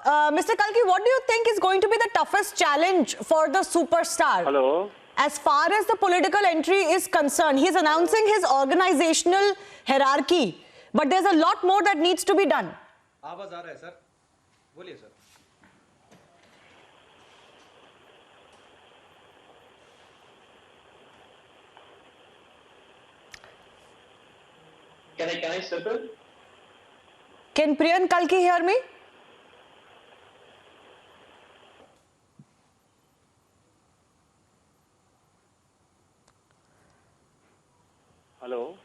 Mr. Kalki, what do you think is going to be the toughest challenge for the superstar? Hello. As far as the political entry is concerned, he's announcing his organizational hierarchy, but there's a lot more that needs to be done. आवाज आ रहा है sir, बोलिए sir. Can I step in? Can Priyan Kalki hear me? Hello.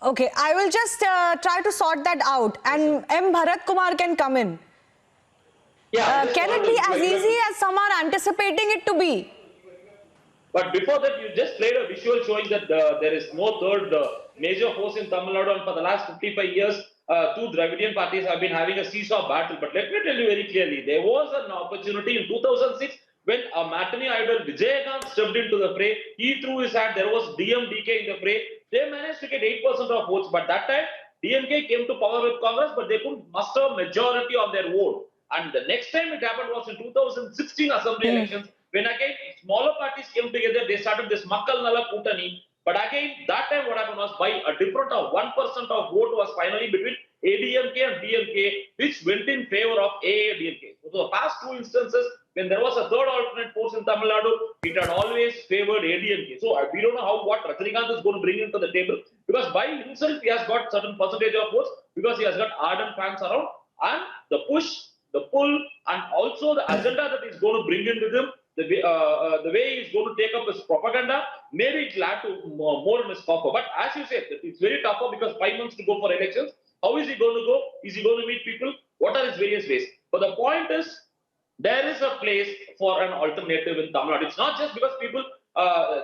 Okay, I will just try to sort that out, and M. Bharat Kumar can come in. Yeah. Can it be as easy as some are anticipating it to be? But before that, you just played a visual showing that there is no third major force in Tamil Nadu, and for the last 55 years, two Dravidian parties have been having a seesaw battle. But let me tell you very clearly, there was an opportunity in 2006 when a matinee idol, Vijayakant, stepped into the fray. He threw his hat. There was DMDK in the fray. They managed to get 8% of votes, but that time DMK came to power with Congress, but they couldn't muster a majority on their vote. And the next time it happened was in 2016 assembly elections, when again smaller parties came together. They started this Makkal Nala Kutani. But again, that time what happened was by a difference of 1% of vote was finally between ADMK and DMK, which went in favor of AADMK. So the past two instances, when there was a third alternate force in Tamil Nadu, it had always favored ADMK. So we don't know what Rajinikanth is going to bring into the table, because by himself he has got certain percentage of votes, because he has got ardent fans around, and the push, the pull, and also the agenda that he's going to bring in with him, the way he's going to take up his propaganda, maybe it will add to more in his coffer. But as you said, it's very tougher because 5 months to go for elections. How is he going to go? Is he going to meet people? What are his various ways? But the point is, there is a place for an alternative in Tamil Nadu. It's not just because people,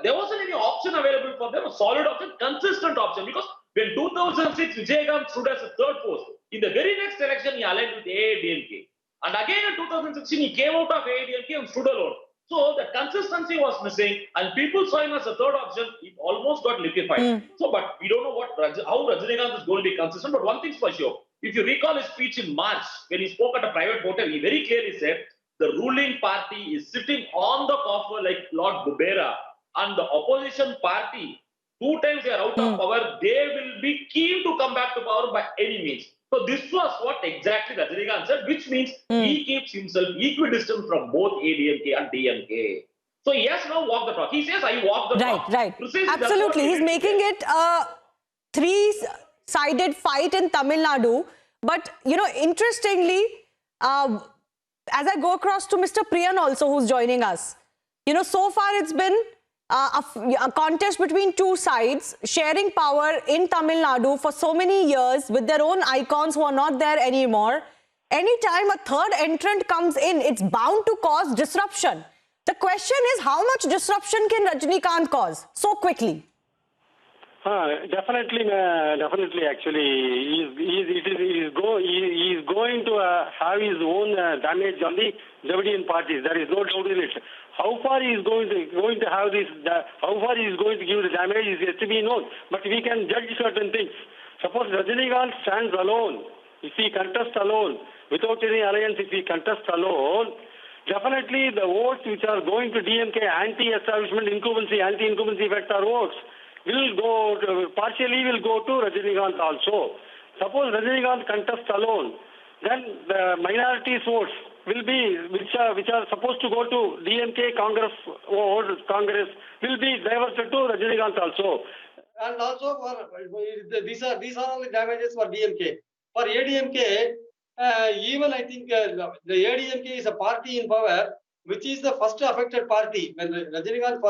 there wasn't any option available for them, a solid option, consistent option. Because when 2006, Vijayakant stood as a third force, in the very next election, he aligned with AADMK. And again in 2016, he came out of AADMK and stood alone. So the consistency was missing, and people saw him as a third option. It almost got liquefied. So, but we don't know how Rajinikanth is going to be consistent. But one thing's for sure: if you recall his speech in March when he spoke at a private hotel, he very clearly said the ruling party is sitting on the coffer like Lord Bubera, and the opposition party, 2 times they are out of power, they will be keen to come back to power by any means. So this was what exactly Rajinikanth said, which means he keeps himself equidistant from both ADMK and DMK. So he has now walked the talk. He says, I walk the talk. Right. Precisely, Absolutely. He's making it a three-sided fight in Tamil Nadu. But, you know, interestingly, as I go across to Mr. Priyan also, who's joining us, you know, so far it's been a contest between two sides sharing power in Tamil Nadu for so many years with their own icons who are not there anymore. Anytime a third entrant comes in, it's bound to cause disruption. The question is, how much disruption can Rajinikanth cause so quickly? Definitely. Actually, he's going to have his own damage on the Dravidian parties. There is no doubt in it. How far he is going to have this? How far he is going to give the damage is yet to be known. But we can judge certain things. Suppose Rajinikanth stands alone. If he contests alone, without any alliance, if he contests alone, definitely the votes which are going to DMK, anti-establishment incumbency, anti-incumbency vector votes, will go partially to Rajinikanth also. Suppose Rajinikanth contests alone, then the minority votes will be which are supposed to go to DMK Congress will be diverted to Rajinikanth also. And also these are all the damages for DMK. For ADMK, even I think the ADMK is a party in power, which is the first affected party. When Rajinikanth,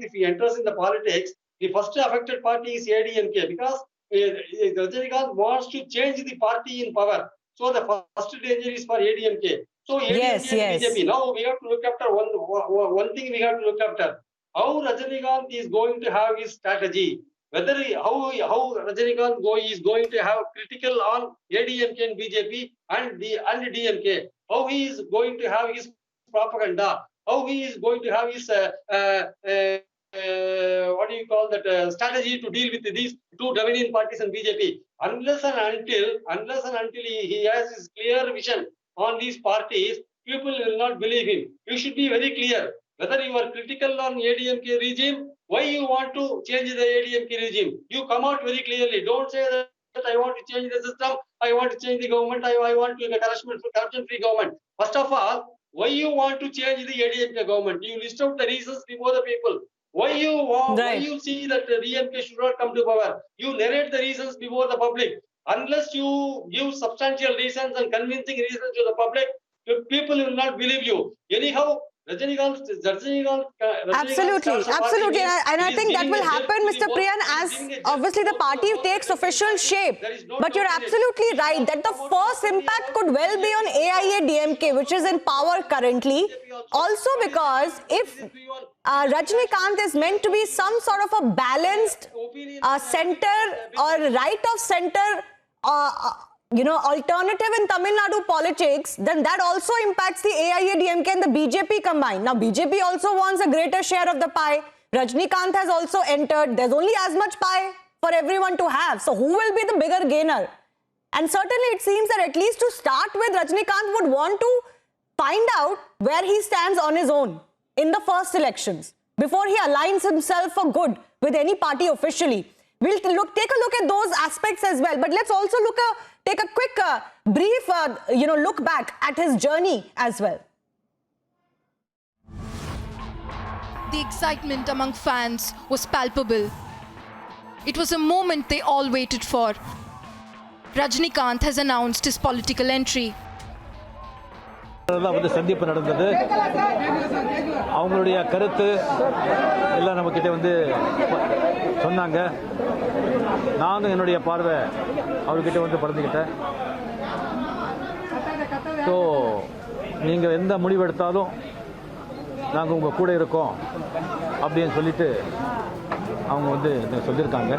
if he enters in the politics, the first affected party is ADMK, because Rajinikanth wants to change the party in power. So the first danger is for ADMK. So ADMK and BJP. Now we have to look after one thing. We have to look after how Rajinikanth is going to have his strategy. Whether how Rajinikanth is going to have critical on ADMK and BJP and DMK. How he is going to have his propaganda. How he is going to have his strategy to deal with these two Dravidian parties and BJP. Unless and until he has his clear vision on these parties, people will not believe him. You should be very clear whether you are critical on ADMK regime, why you want to change the ADMK regime. You come out very clearly. Don't say that I want to change the system, I want to change the government, I want to be a corruption-free government. First of all, why you want to change the ADMK government? You list out the reasons before the people. Why you want, why Right. you see that the DMK should not come to power? You narrate the reasons before the public. Unless you give substantial reasons and convincing reasons to the public, the people will not believe you. Anyhow, Rajinikanth Absolutely, absolutely, and I think that will happen, Mr. Priyan, as obviously the party takes official shape. But you're absolutely right that the first impact could well be on AIADMK, which is in power currently. Also because if Rajinikanth is meant to be some sort of a balanced center or right of center alternative in Tamil Nadu politics, then that also impacts the AIADMK and the BJP combined. Now, BJP also wants a greater share of the pie. Rajinikanth has also entered. There's only as much pie for everyone to have. So, who will be the bigger gainer? And certainly, it seems that at least to start with, Rajinikanth would want to find out where he stands on his own in the first elections before he aligns himself for good with any party officially. We'll take a look at those aspects as well. But let's also take a quick, brief, look back at his journey as well. The excitement among fans was palpable. It was a moment they all waited for. Rajinikanth has announced his political entry. வந்து சந்திப்பு நடந்தது. அவங்களுடைய கருத்து எல்லாம் நம்ம கிட்ட வந்து சொன்னாங்க. நானும் என்னுடைய பார்வை அவர்கிட்ட வந்து பகிர்ந்துக்கிட்டேன். ஸோ நீங்கள் எந்த முடிவு எடுத்தாலும் நாங்கள் உங்கள் கூட இருக்கோம் அப்படின்னு சொல்லிட்டு அவங்க வந்து சொல்லியிருக்காங்க.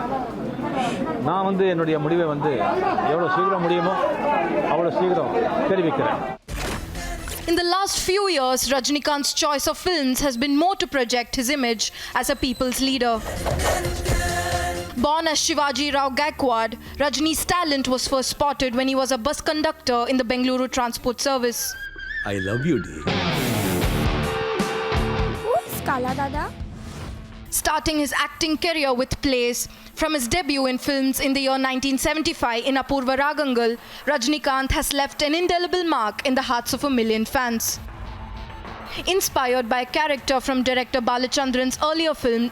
நான் வந்து என்னுடைய முடிவை வந்து எவ்வளோ சீக்கிரம் முடியுமோ அவ்வளோ சீக்கிரம் தெரிவிக்கிறேன். In the last few years, Rajinikanth's choice of films has been more to project his image as a people's leader. Born as Shivaji Rao Gaikwad, Rajini's talent was first spotted when he was a bus conductor in the Bengaluru Transport Service. I love you, dear. Who is Kala Dada? Starting his acting career with plays, from his debut in films in the year 1975 in Apurva Ragangal, Rajinikanth has left an indelible mark in the hearts of a million fans. Inspired by a character from director Balachandran's earlier film,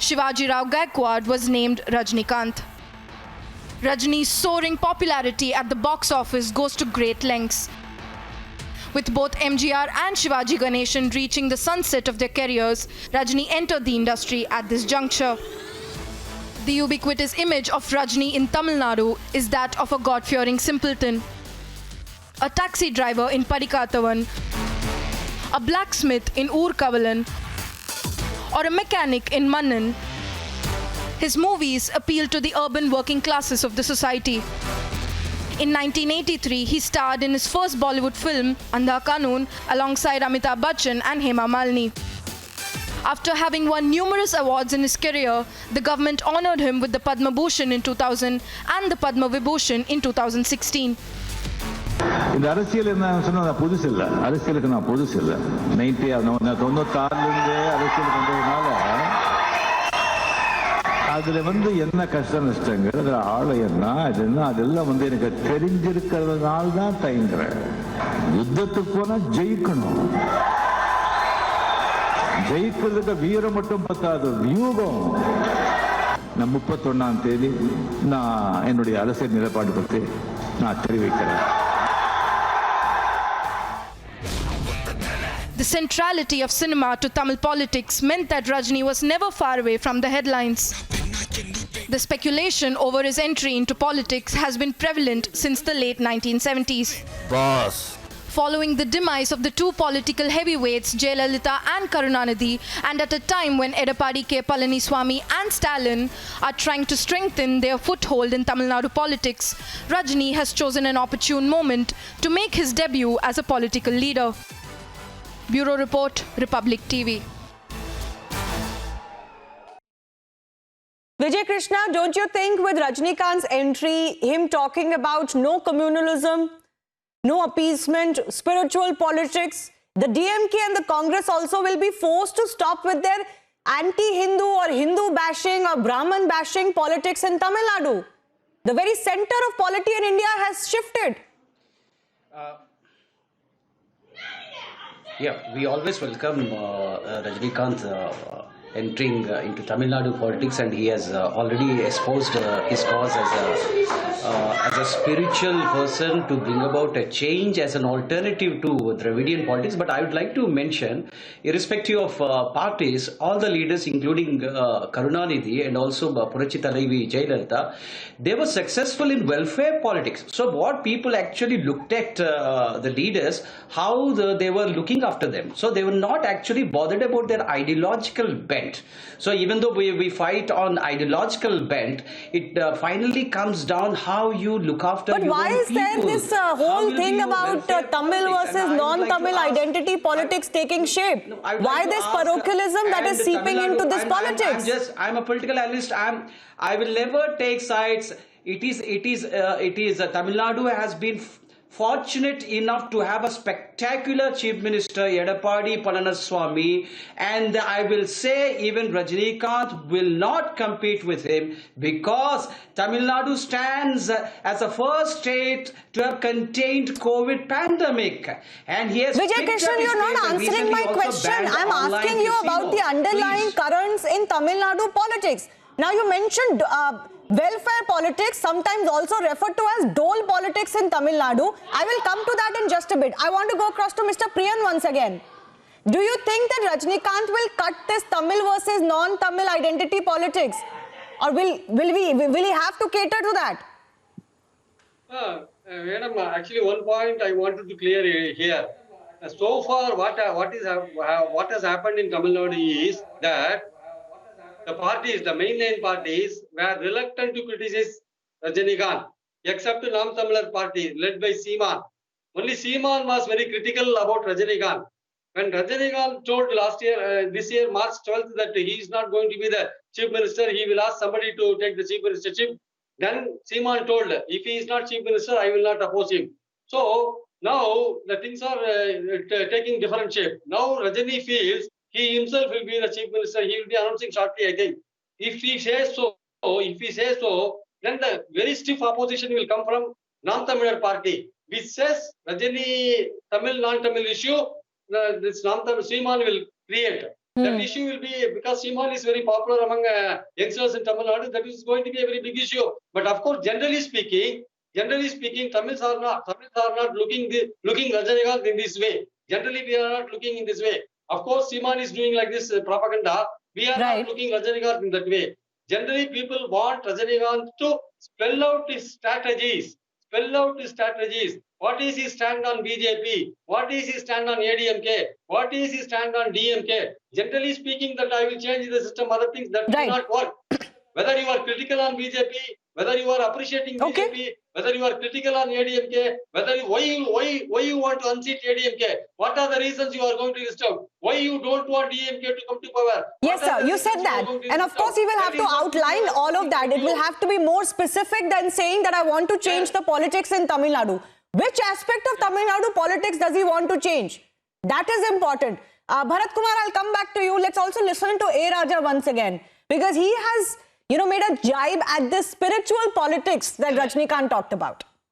Shivaji Rao Gaikwad was named Rajinikanth. Rajini's soaring popularity at the box office goes to great lengths. With both MGR and Shivaji Ganeshan reaching the sunset of their careers, Rajini entered the industry at this juncture. The ubiquitous image of Rajini in Tamil Nadu is that of a God-fearing simpleton. A taxi driver in Padikathavan, a blacksmith in Oorkavalan, or a mechanic in Mannan. His movies appeal to the urban working classes of the society. In 1983, he starred in his first Bollywood film, Andha Kanun, alongside Amitabh Bachchan and Hema Malini. After having won numerous awards in his career, the government honored him with the Padma Bhushan in 2000 and the Padma Vibhushan in 2016. இந்த அரசியல் என்ன சொன்னா புதுசு இல்லை. அரசியலுக்கு நான் புதுசு இல்லை. 96 அரசியலுக்கு வந்ததுனால அதுல வந்து என்ன கஷ்ட நஷ்டங்கள், அதுல ஆலயம்னா அதெல்லாம் வந்து எனக்கு தெரிஞ்சிருக்கிறதுனால தான் தயங்குறேன். யுத்தத்துக்கு போனா ஜெயிக்கணும். ஜெயிக்கிறதுக்கு வீரம் மட்டும் பத்தாது, வியூகம். நான் 31ஆம் தேதி நான் என்னுடைய அரசியல் நிலைப்பாடு பற்றி நான் தெரிவிக்கிறேன். The centrality of cinema to Tamil politics meant that Rajini was never far away from the headlines. The speculation over his entry into politics has been prevalent since the late 1970s. Boss. Following the demise of the two political heavyweights Jayalalitha and Karunanidhi, and at a time when Edappadi K. Palaniswamy and Stalin are trying to strengthen their foothold in Tamil Nadu politics, Rajini has chosen an opportune moment to make his debut as a political leader. Bureau Report, Republic TV. Vijay Krishna, don't you think with Rajinikanth's entry, him talking about no communalism, no appeasement, spiritual politics. The DMK and the Congress also will be forced to stop with their anti-Hindu or Hindu bashing or Brahman bashing politics in Tamil Nadu. The very center of polity in India has shifted. Yeah, we always welcome Rajinikanth entering into Tamil Nadu politics, and he has already espoused his cause as a spiritual person to bring about a change as an alternative to Dravidian politics. But I would like to mention, irrespective of parties, all the leaders, including Karunanidhi and also Purachi Talaivi Jayalalitha, they were successful in welfare politics. So what people actually looked at the leaders, how they were looking after them. So they were not actually bothered about their ideological bent. So even though we fight on ideological bent, it finally comes down how you look after But your why own is there people. this How whole will thing you about welfare Tamil politics? versus And I would like to non-Tamil ask- identity politics taking shape? No, I would Why like to this ask, parochialism that and is seeping Tamil Nadu- into this politics? I'm a political analyst. I will never take sides. It is Tamil Nadu has been fortunate enough to have a spectacular Chief Minister, Edappadi Palaniswamy, and I will say even Rajinikanth will not compete with him, because Tamil Nadu stands as a first state to have contained COVID pandemic, and he has Vijay picked up Krishnan, his you're pace not and answering my recently also question. banned I'm online asking you about the casino. underlying Please. currents in Tamil Nadu politics. Now you mentioned welfare politics, sometimes also referred to as dole politics in Tamil Nadu. I will come to that in just a bit. I want to go across to Mr. Priyan once again. Do you think that Rajinikanth will cut this Tamil versus non-Tamil identity politics? Or will he have to cater to that? Madam, actually one point I wanted to clear here. So far, what has happened in Tamil Nadu is that the parties, the mainline parties, were reluctant to criticize Rajinikanth, except the Nam-Tamilar party led by Seeman. Only Seeman was very critical about Rajinikanth. When Rajinikanth told this year, March 12th, that he is not going to be the chief minister, he will ask somebody to take the chief ministership. Then Seeman told, if he is not chief minister, I will not oppose him. So now the things are taking different shape. Now Rajini feels he himself will be the chief minister. He will be announcing shortly, I think. If he says so, then the very stiff opposition will come from non-Tamil party, which says Rajini Tamil non-Tamil issue, this non-Tamil Seeman will create. That issue will be, because Seeman is very popular among youngsters in Tamil Nadu, that is going to be a very big issue. But of course, generally speaking, Tamils are not looking Rajinikanth in this way. Generally, we are not looking in this way. Of course, Seeman is doing like this propaganda. We are not looking Rajinikanth in that way. Generally, people want Rajinikanth to spell out his strategies. What is his stand on BJP? What is his stand on ADMK? What is his stand on DMK? Generally speaking, that I will change the system, other things that do not work. Whether you are critical on BJP, whether you are appreciating BJP, whether you are critical on ADMK, why you want to unseat ADMK? What are the reasons you are going to list out? Why you don't want DMK to come to power? Yes, sir, you said that. And of course, he will have to outline all of that. It will have to be more specific than saying that I want to change the politics in Tamil Nadu. Which aspect of Tamil Nadu politics does he want to change? That is important. Bharat Kumar, I'll come back to you. Let's also listen to A. Raja once again, because he has, made a jibe at this spiritual politics that Rajinikanth talked about.